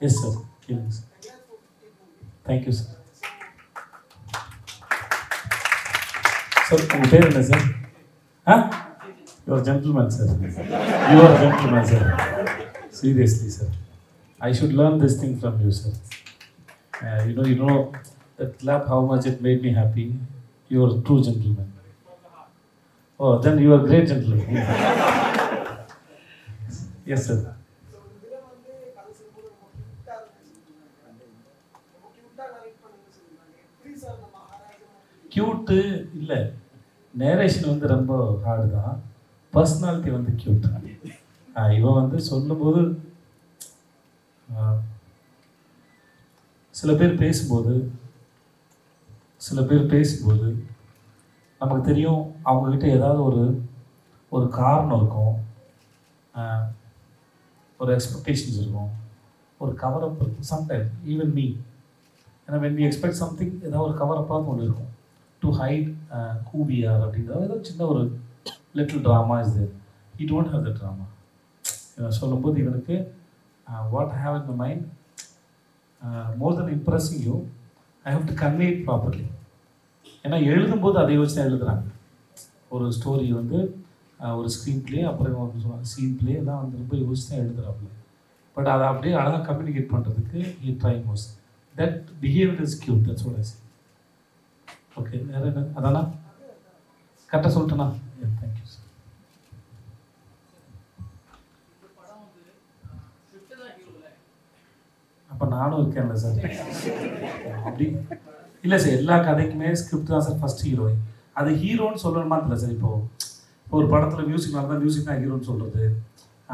S sir, கேளுங்க sir. Thank you sir. Sir உங்கள் பேர் என்ன sir? You are gentleman sir. You are gentleman sir. Seriously sir, I should learn this thing from you, sir. You know that clap, how much it made me happy. You are a true gentleman. Oh, then you are a great gentleman. Yes, sir. Cute இல்லை, narration வந்து ரொம்ப hard தான், personality வந்து cute. இவன் வந்து சொல்லும்போது சில பேர் பேசும்போது நமக்கு தெரியும் அவங்கக்கிட்ட ஏதாவது ஒரு காரணம் இருக்கும், ஒரு எக்ஸ்பெக்டேஷன்ஸ் இருக்கும், ஒரு கவரப் இருக்கும். சம்டைம் ஈவன் மீ, ஏன்னா when we expect something, ஏதாவது ஒரு கவரப்பாக ஒன்று இருக்கும், to hide who we are அப்படிங்கிறது. ஏதோ சின்ன ஒரு little drama is there. You don't have the drama. சொல்லும்போது இவனுக்கு what I have in my mind, more than impressing you, I have to convey it properly. ஏன்னா எழுதும்போது அதை யோசிச்சு தான் எழுதுகிறாங்க. ஒரு ஸ்டோரி வந்து ஒரு ஸ்க்ரீன் பிளே, அப்புறம் சொல்லுவாங்க சீன் பிளே, எல்லாம் வந்து ரொம்ப யோசிச்சு தான் எழுதுகிறாப்புல. பட் அதை அப்படியே அழகாக கம்யூனிகேட் பண்ணுறதுக்கு he trying most. That behavior is cute, that's what I say. Okay, வேறு என்ன? அதானா கரெக்டாக சொல்லிட்டேண்ணா? Thank you sir. அப்போ நானும் இருக்கேன்ல சார். அப்படி இல்லை சார், எல்லா கதைக்குமே ஸ்கிரிப்ட் தான் சார் ஃபஸ்ட் ஹீரோயின். அது ஹீரோன்னு சொல்லணுமா இல்லை சார். இப்போ ஒரு படத்தில் மியூசிக் நடந்தால் மியூசிக் தான் ஹீரோன்னு சொல்கிறது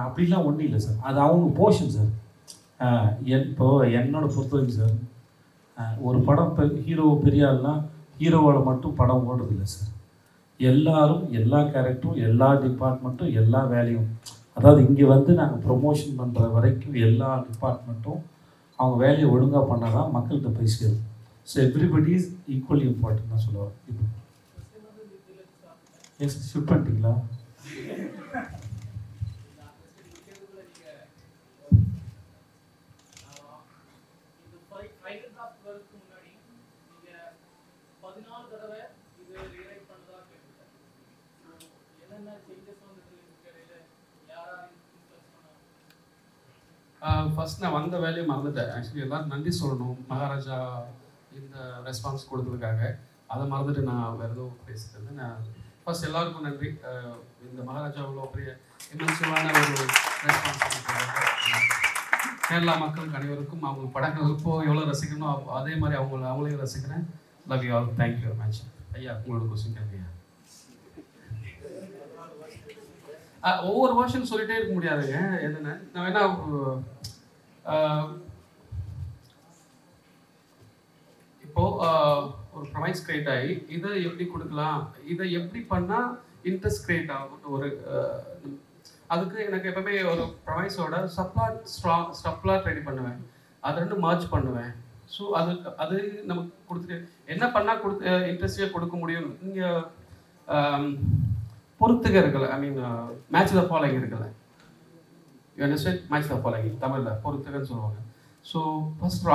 அப்படிலாம் ஒன்றும் இல்லை சார். அது அவங்க போர்ஷன் சார். இப்போது என்னோட பொறுத்தவரைக்கும் சார், ஒரு படம் இப்போ ஹீரோ பெரிய ஆள்னா ஹீரோவோட மட்டும் படம் ஓடுறதில்லை சார். எல்லாரும், எல்லா கேரக்டரும், எல்லா டிபார்ட்மெண்ட்டும், எல்லா வேலையும், அதாவது இங்கே வந்து நாங்கள் ப்ரொமோஷன் பண்ணுற வரைக்கும் எல்லா டிபார்ட்மெண்ட்டும் அவங்க வேலையை ஒழுங்காக பண்ணால் தான் மக்கள்கிட்ட போய் சேரும். So everybody is equally important தான் சொல்லுவாங்க. இப்போ எஸ், ஷூட் பண்ணிட்டீங்களா? ஃபஸ்ட் நான் வந்த வேலையை மறந்துட்டேன். ஆக்சுவலி எல்லோரும் நன்றி சொல்லணும் மகாராஜா இந்த ரெஸ்பான்ஸ் கொடுத்ததுக்காக. அதை மறந்துட்டு நான் வேறு எதுவும் பேசிட்டு நான் ஃபஸ்ட் எல்லாருக்கும் நன்றி. இந்த மகாராஜா அவ்வளோ பெரிய இமென்சிவான ஒரு ரெஸ்பான்ஸ் கொடுத்ததுக்காக கேரளா மக்களுக்கு அனைவருக்கும் அவங்க படங்கள் இப்போது எவ்வளோ ரசிக்கணும் அதே மாதிரி அவங்களையும் ரசிக்கிறேன். Love you all. Thank you very much. ஐயா, உங்களோட கொஸ்டின் கேட்குறீங்க. ஒவ்வொரு வருஷம் சொல்லிகிட்டே இருக்க முடியாதுங்க. என்னென்ன நான் வேணா இப்போது ஒரு ப்ரைஸ் கிரியேட் ஆகி இதை எப்படி கொடுக்கலாம், இதை எப்படி பண்ணால் இன்ட்ரெஸ்ட் கிரியேட் ஆகும், ஒரு அதுக்கு எனக்கு எப்பவுமே ஒரு ப்ரைஸோட சப்ளாட் ரெடி பண்ணுவேன், அதை ரெண்டு மர்ஜ் பண்ணுவேன். ஸோ அது நமக்கு கொடுத்துட்டு என்ன பண்ணால் இன்ட்ரெஸ்டிங்காக கொடுக்க முடியும். இங்கே பொறுத்துக இருக்குல்ல, ஐ மீன் மேட்ச் த ஃபாலோயிங் இருக்குல்ல, you understand? Match the following தமிழில் பொறுத்துகன்னு சொல்லுவாங்க. ஸோ ஃபஸ்ட்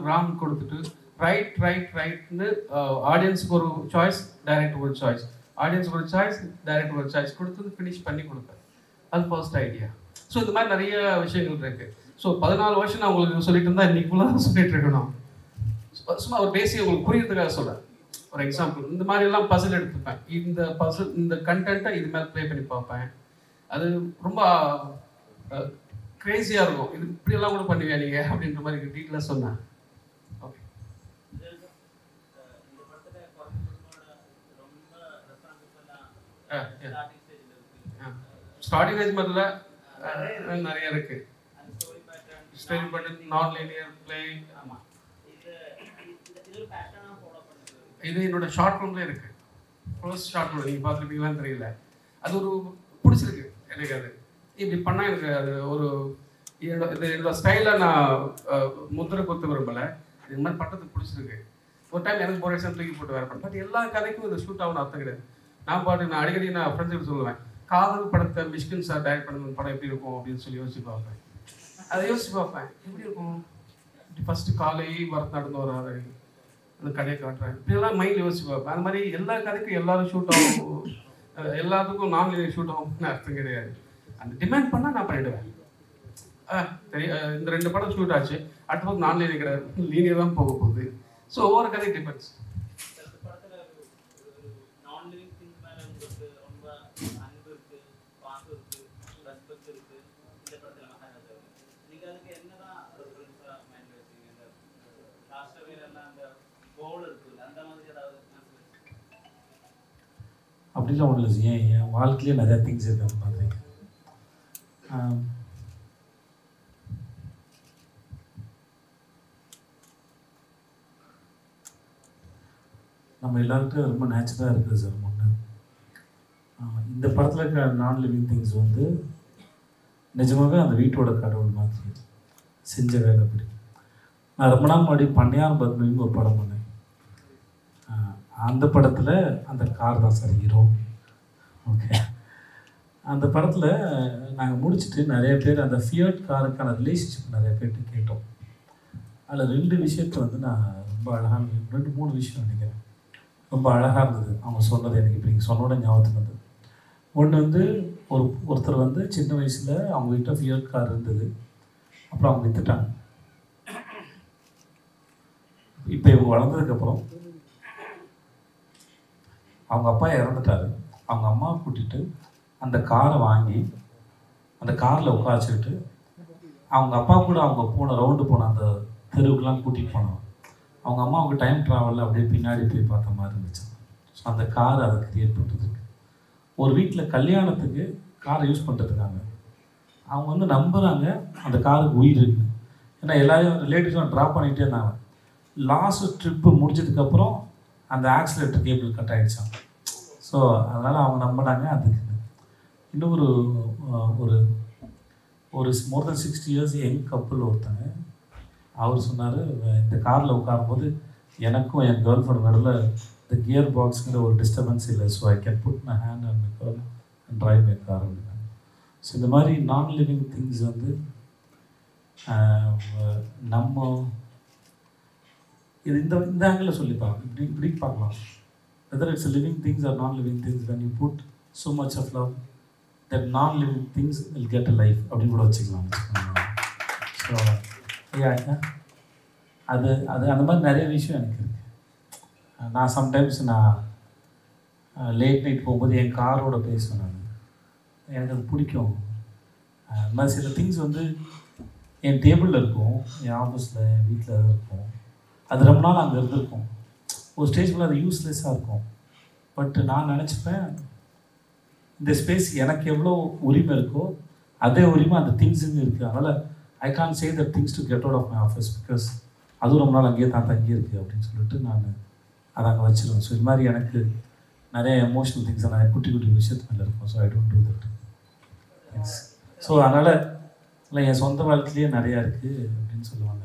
ராங் கொடுத்துட்டு ரைட்னு ஆடியன்ஸுக்கு ஒரு சாய்ஸ், டைரக்டருக்கு ஒரு சாய்ஸ், ஆடியன்ஸுக்கு ஒரு சாய்ஸ், டைரக்டருக்கு ஒரு சாய்ஸ் கொடுத்து ஃபினிஷ் பண்ணி கொடுப்பேன். அது ஃபர்ஸ்ட் ஐடியா. ஸோ இந்த மாதிரி நிறைய விஷயங்கள் இருக்குது. ஸோ 14 வருஷம் நான் உங்களுக்கு சொல்லிட்டு இருந்தால் இன்றைக்கி ஃபுல்லாக சொல்லிட்டு இருக்கணும். சும்மா ஒரு பேசிக் உங்களுக்கு புரியறதுக்காக சொல்கிறேன். ஒரு எக்ஸாம்பிள், இந்த மாதிரிலாம் பசில் எடுத்துப்பேன். இந்த கண்டென்ட்டை இது மேலே ப்ளே பண்ணி பார்ப்பேன். அது ரொம்ப க்ரேஸியாக இருக்கும். இது இப்படியெல்லாம் கூட பண்ணுவேன் நீங்கள் அப்படின்ற மாதிரி டீட்டெயிலாக சொன்னேன். ஓகே. ஸ்டார்டிங் ஏஜ் மாதிரில நிறைய இருக்குது. ஸ்டோரி பேட்டர்ன், நான் லீனியர் பிளே. ஆமாம், இது என்னோட ஷார்ட் ஃபிலிம்ல இருக்கு. ஃபர்ஸ்ட் ஷார்ட் ஃபிலிம் நீங்கள் பார்த்துருப்பீங்களான்னு தெரியல. அது ஒரு பிடிச்சிருக்கு எனக்கு. அது இப்படி பண்ணால் எனக்கு அது ஒரு என்னோட ஸ்டைலில் நான் முத்திரை கொத்து விரும்பலை. இது மாதிரி பட்டத்துக்கு பிடிச்சிருக்கு. ஒரு டைம் எனக்கு ஒரு எக்ஸாம் தூக்கி போட்டு வேறு பண்ணேன். பட் எல்லா கதைக்கும் இது ஷூட் ஆகணும் அர்த்தம் கிடையாது. நான் அடிக்கடி ஃப்ரெண்ட்ஸுக்கு சொல்லுவேன், காதல் படத்தை மிஷ்கின் சார் டைரக்ட் பண்ண படம் எப்படி இருக்கும் அப்படின்னு சொல்லி யோசிச்சு பார்ப்பேன். அதை யோசிச்சு பார்ப்பேன், எப்படி இருக்கும் ஃபஸ்ட்டு காலை வரத்து நடந்து வராரு, அந்த கதையை காட்டுறேன், இப்படியெல்லாம் மைண்ட் யோசிச்சு பார்ப்பேன். அந்த மாதிரி எல்லா கதைக்கும் எல்லாரும் ஷூட் ஆகும், எல்லாத்துக்கும் நான் லீனியர் ஷூட் ஆகும்னு அர்த்தம் கிடையாது. அந்த டிமாண்ட் பண்ணால் நான் பண்ணிவிடுவேன். சரி, இந்த 2 படம் ஷூட் ஆச்சு, அடுத்த பக்கம் நான் லீனியர் கிடையாது, லீனியர் தான் போக போகுது. ஸோ ஒவ்வொரு கதை டிபெண்ட்ஸ். அப்படிலாம் ஒன்றும் இல்லை. என் வாழ்க்கையிலே நிறையா திங்ஸ் இருக்கு அந்த மாதிரி. நம்ம எல்லாருக்கும் ரொம்ப நேச்சுரலாக இருக்குது சார். ஒன்று இந்த படத்தில் இருக்கிற நான் லிவிங் திங்ஸ் வந்து நிஜமாகவே அந்த வீட்டோட கடவுள் மாதிரி செஞ்ச வேலை. அப்படி நான் ரொம்ப நாள் முன்னாடி பண்ணையார் பத்மின்னு ஒரு படம் பண்ணேன். அந்த படத்தில் அந்த கார் தான் சார் ஹீரோ. ஓகே, அந்த படத்தில் நாங்கள் முடிச்சுட்டு நிறைய பேர் அந்த ஃபியட் காருக்கான ரிலேஷன்ஷிப் நிறைய பேர்ட்டு கேட்டோம். அதில் 2 விஷயத்தை வந்து நான் ரொம்ப அழகான 2-3 விஷயம் நினைக்கிறேன் ரொம்ப அழகாக இருந்தது. அவங்க சொன்னது எனக்கு இப்போ நீங்கள் சொன்னோட ஞாபகத்துக்கு வந்தது. ஒன்று வந்து ஒருத்தர் வந்து சின்ன வயசில் அவங்க கிட்ட ஃபியட் கார் இருந்தது, அப்புறம் அவங்க விற்றுட்டாங்க. இப்போ இவங்க வளர்ந்ததுக்கப்புறம் அவங்க அப்பா இறந்துட்டாரு. அவங்க அம்மாவை கூட்டிகிட்டு அந்த காரை வாங்கி அந்த காரில் உட்காச்சிக்கிட்டு அவங்க அப்பா கூட அவங்க ரவுண்டு போன அந்த தெருவுக்கெலாம் கூட்டிகிட்டு போனாங்க. அவங்க அம்மாவுக்கு டைம் ட்ராவலில் அப்படியே பின்னாடி போய் பார்த்த மாதிரி இருந்துச்சு. ஸோ அந்த கார் அதை கிரியேட் பண்ணுறதுக்கு ஒரு வீட்டில் கல்யாணத்துக்கு காரை யூஸ் பண்ணுறதுக்காங்க அவங்க வந்து நம்புகிறாங்க அந்த காருக்கு உயிர் இருக்குது. ஏன்னா எல்லாரும் ரிலேட்டிவ்ஸும் ட்ராப் பண்ணிகிட்டே இருந்தாங்க. லாஸ்ட் ட்ரிப்பு முடிஞ்சதுக்கப்புறம் அந்த ஆக்சிலேட்டர் கேபிள் கட் ஆகிடுச்சான். ஸோ அதனால் அவங்க நம்பினாங்க. அதுக்கு இன்னும் ஒரு மோர் தென் 60 இயர்ஸ் யங் கப்புள் ஒருத்தங்க அவர் சொன்னார், இந்த காரில் உட்காரும்போது எனக்கும் என் கேர்ள் ஃப்ரெண்ட் நடுவில் இந்த கியர் பாக்ஸுங்கிற ஒரு டிஸ்டர்பன்ஸ் இல்லை. So I can put my hand and my girl and drive my car அப்படின்னாங்க. ஸோ இந்த மாதிரி நான் லிவிங் திங்ஸ் வந்து நம்ம இது இந்த ஆங்கிளில் சொல்லிப்பாங்க. இப்படி பார்க்கலாம். whether it's a living things or non-living things, when you put so much of love, that non-living things will get a life அப்படின்னு கூட வச்சுக்கலாம். ஸோ அது அந்த மாதிரி நிறைய விஷயம் எனக்கு இருக்குது. நான் சம்டைம்ஸ் லேட் நைட் போகும்போது என் காரோட பேசுவேன். நான் எனக்கு அது பிடிக்கும். அந்த மாதிரி சில திங்ஸ் வந்து என் டேபிளில் இருக்கும், என் ஆஃபீஸில், என் வீட்டில் இருக்கும். அது ரொம்ப நாள் அங்கே இருந்திருக்கும். ஒரு ஸ்டேஜில் அது யூஸ்லெஸ்ஸாக இருக்கும். பட் நான் நினச்சிப்பேன், இந்த ஸ்பேஸ் எனக்கு எவ்வளோ உரிமை இருக்கோ அதே உரிமை அந்த திங்ஸுங்க இருக்குது. அதனால் I can say that things to get out of my office, because அதுவும் ரொம்ப நாள் அங்கேயே தான் தங்கி இருக்குது அப்படின்னு சொல்லிட்டு நான் அதை அங்கே வச்சுருவேன். ஸோ இது மாதிரி எனக்கு நிறைய எமோஷனல் திங்ஸ் நிறைய குட்டி குட்டி விஷயத்து மேலே இருக்கும். So I don't do that. So அதனால் இல்லை, என் சொந்த வாழ்க்கையிலேயே நிறையா இருக்குது அப்படின்னு சொல்லுவாங்க.